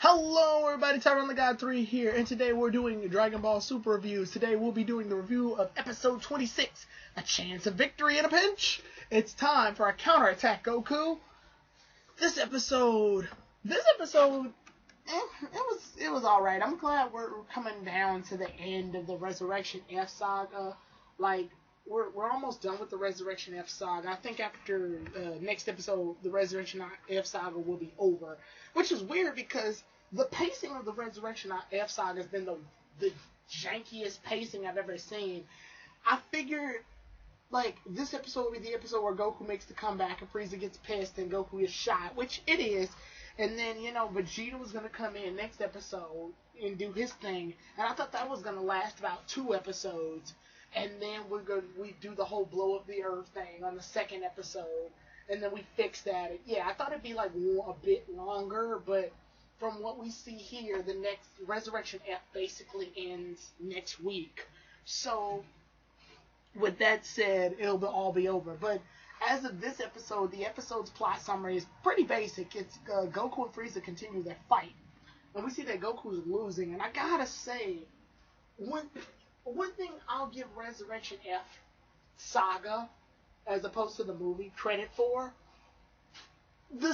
Hello everybody, Tyrone the God 3 here, and today we're doing Dragon Ball Super reviews. Today we'll be doing the review of episode 26, A Chance of Victory in a Pinch. It's time for a counterattack, Goku. This episode, it was alright. I'm glad we're coming down to the end of the Resurrection F saga. Like, we're almost done with the Resurrection F saga. I think after next episode, the Resurrection F saga will be over. Which is weird because the pacing of the Resurrection F saga has been the jankiest pacing I've ever seen. I figured, like, this episode will be the episode where Goku makes the comeback and Frieza gets pissed and Goku is shot, which it is. And then, Vegeta was going to come in next episode and do his thing. And I thought that was going to last about 2 episodes. And then we do the whole blow up the earth thing on the second episode. And then we fix that. Yeah, I thought it'd be like a bit longer, but from what we see here, the next Resurrection F basically ends next week. So, with that said, it'll all be over. But as of this episode, the episode's plot summary is pretty basic. It's Goku and Frieza continue their fight. And we see that Goku's losing. And I gotta say, one thing I'll give Resurrection F saga, as opposed to the movie, credit for, the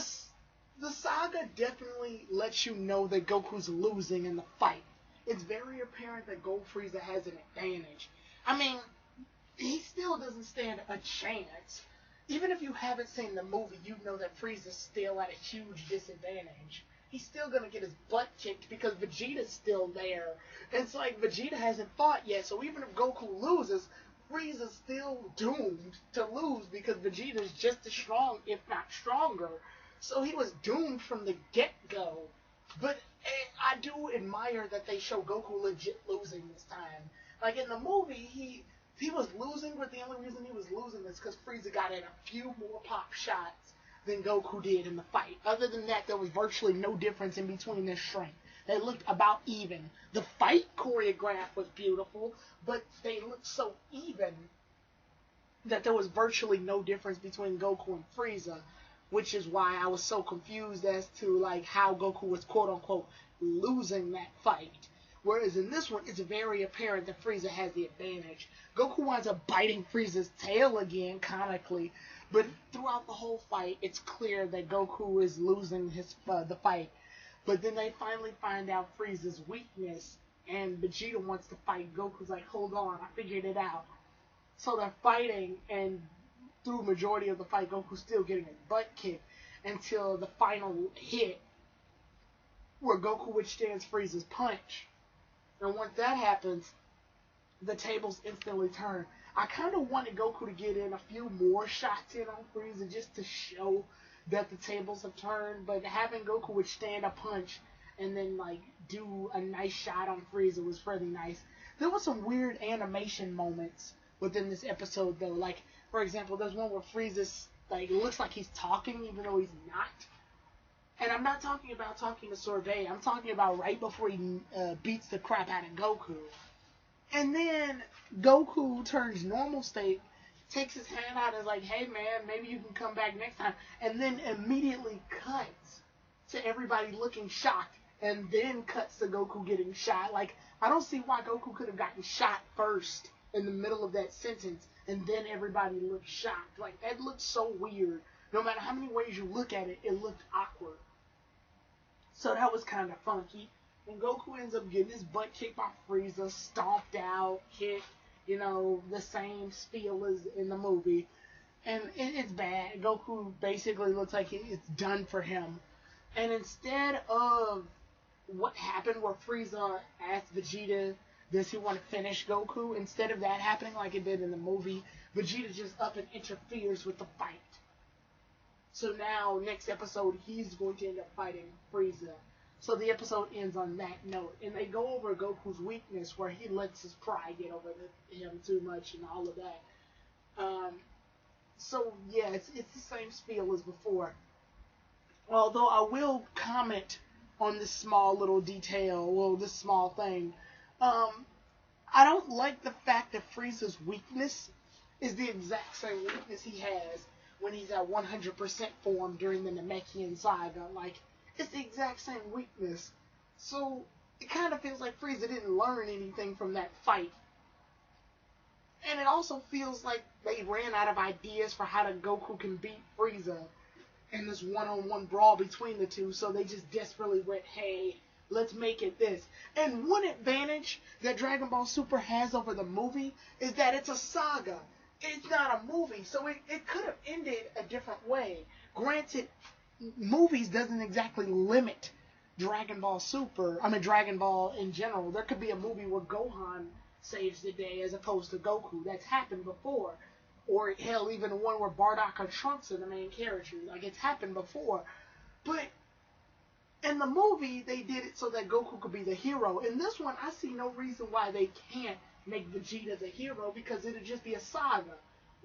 saga definitely lets you know that Goku's losing in the fight. It's very apparent that Gold Frieza has an advantage. I mean, he still doesn't stand a chance. Even if you haven't seen the movie, you know that Frieza's still at a huge disadvantage. He's still going to get his butt kicked because Vegeta's still there. It's like Vegeta hasn't fought yet, so even if Goku loses, Frieza's still doomed to lose because Vegeta's just as strong, if not stronger. So he was doomed from the get-go. But I do admire that they show Goku legit losing this time. Like in the movie, he was losing, but the only reason he was losing is because Frieza got in a few more pop shots than Goku did in the fight. Other than that, there was virtually no difference in between their strength. They looked about even. The fight choreograph was beautiful, but they looked so even that there was virtually no difference between Goku and Frieza, which is why I was so confused as to like how Goku was quote-unquote losing that fight. Whereas in this one, it's very apparent that Frieza has the advantage. Goku winds up biting Frieza's tail again, comically, but throughout the whole fight, it's clear that Goku is losing the fight. But then they finally find out Frieza's weakness, and Vegeta wants to fight. Goku's like, hold on, I figured it out. So they're fighting, and through the majority of the fight, Goku's still getting his butt kicked until the final hit, where Goku withstands Frieza's punch. And once that happens, the tables instantly turn. I kind of wanted Goku to get in a few more shots in on Frieza just to show that the tables have turned, but having Goku withstand a punch and then like do a nice shot on Frieza was really nice. There were some weird animation moments within this episode though. Like, for example, there's one where Frieza's like looks like he's talking even though he's not. And I'm not talking about talking to Sorbet. I'm talking about right before he beats the crap out of Goku. And then Goku turns normal state, takes his hand out and is like, hey man, maybe you can come back next time. And then immediately cuts to everybody looking shocked. And then cuts to Goku getting shot. Like, I don't see why Goku could have gotten shot first in the middle of that sentence. And then everybody looked shocked. Like, that looked so weird. No matter how many ways you look at it, it looked awkward. So that was kind of funky. And Goku ends up getting his butt kicked by Frieza, stomped out, kicked, the same spiel as in the movie. And it's bad. Goku basically looks like it's done for him. And instead of what happened where Frieza asked Vegeta, does he want to finish Goku? Instead of that happening like it did in the movie, Vegeta just up and interferes with the fight. So now, next episode, he's going to end up fighting Frieza. So the episode ends on that note. And they go over Goku's weakness where he lets his pride get over him too much and all of that. So, yeah, it's the same spiel as before. Although I will comment on this small little detail, this small thing. I don't like the fact that Frieza's weakness is the exact same weakness he has when he's at 100% form during the Namekian saga. Like, it's the exact same weakness. So it kind of feels like Frieza didn't learn anything from that fight. And it also feels like they ran out of ideas for how Goku can beat Frieza in this one-on-one brawl between the two, so they just desperately went, hey, let's make it this. And one advantage that Dragon Ball Super has over the movie is that it's a saga. It's not a movie, so it could have ended a different way. Granted, movies doesn't exactly limit Dragon Ball Dragon Ball in general. There could be a movie where Gohan saves the day as opposed to Goku. That's happened before. Or, hell, even one where Bardock or Trunks are the main characters. Like, it's happened before. But in the movie, they did it so that Goku could be the hero. In this one, I see no reason why they can't make Vegeta the hero, because it would just be a saga.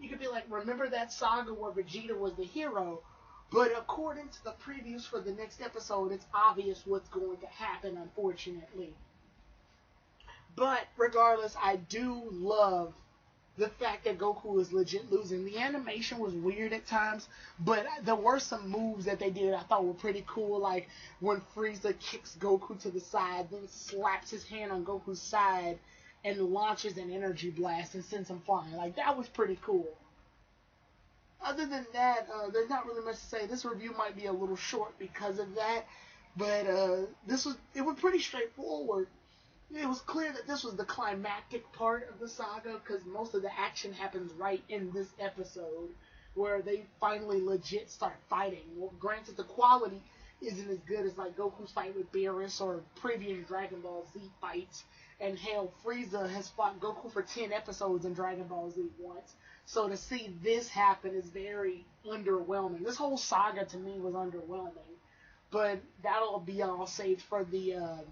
You could be like, remember that saga where Vegeta was the hero? But according to the previews for the next episode, it's obvious what's going to happen, unfortunately. But regardless, I do love the fact that Goku is legit losing. The animation was weird at times, but there were some moves that they did I thought were pretty cool, like when Frieza kicks Goku to the side, then slaps his hand on Goku's side, and launches an energy blast and sends him flying. Like, that was pretty cool. Other than that, there's not really much to say. This review might be a little short because of that, but it was pretty straightforward. It was clear that this was the climactic part of the saga, because most of the action happens right in this episode, where they finally legit start fighting. Well, granted, the quality isn't as good as like Goku's fight with Beerus or previous Dragon Ball Z fights. And hell, Frieza has fought Goku for 10 episodes in Dragon Ball Z once. So to see this happen is very underwhelming. This whole saga to me was underwhelming. But that'll be all saved for the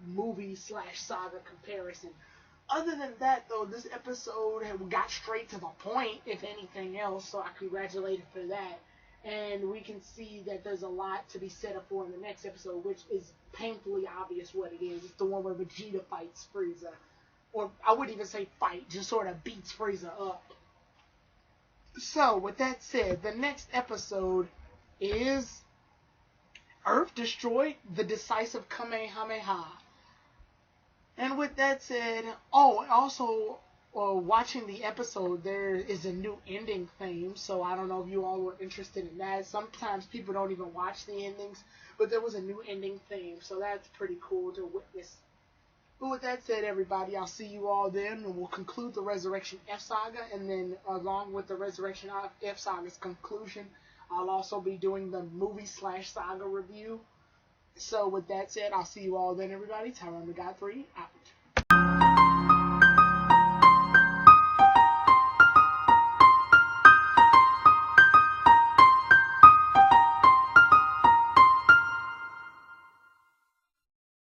movie/saga comparison. Other than that, though, this episode got straight to the point, if anything else, so I congratulate it for that. And we can see that there's a lot to be set up for in the next episode, which is painfully obvious what it is. It's the one where Vegeta fights Frieza. Or, I wouldn't even say fight, just sort of beats Frieza up. So, with that said, the next episode is Earth destroyed the decisive Kamehameha. And with that said, also watching the episode, there is a new ending theme, so I don't know if you all were interested in that. Sometimes people don't even watch the endings, but there was a new ending theme, so that's pretty cool to witness. But with that said, everybody, I'll see you all then, and we'll conclude the Resurrection F Saga, and then along with the Resurrection F Saga's conclusion, I'll also be doing the movie/saga review. So with that said, I'll see you all then, everybody. Tyrone the God 3 out.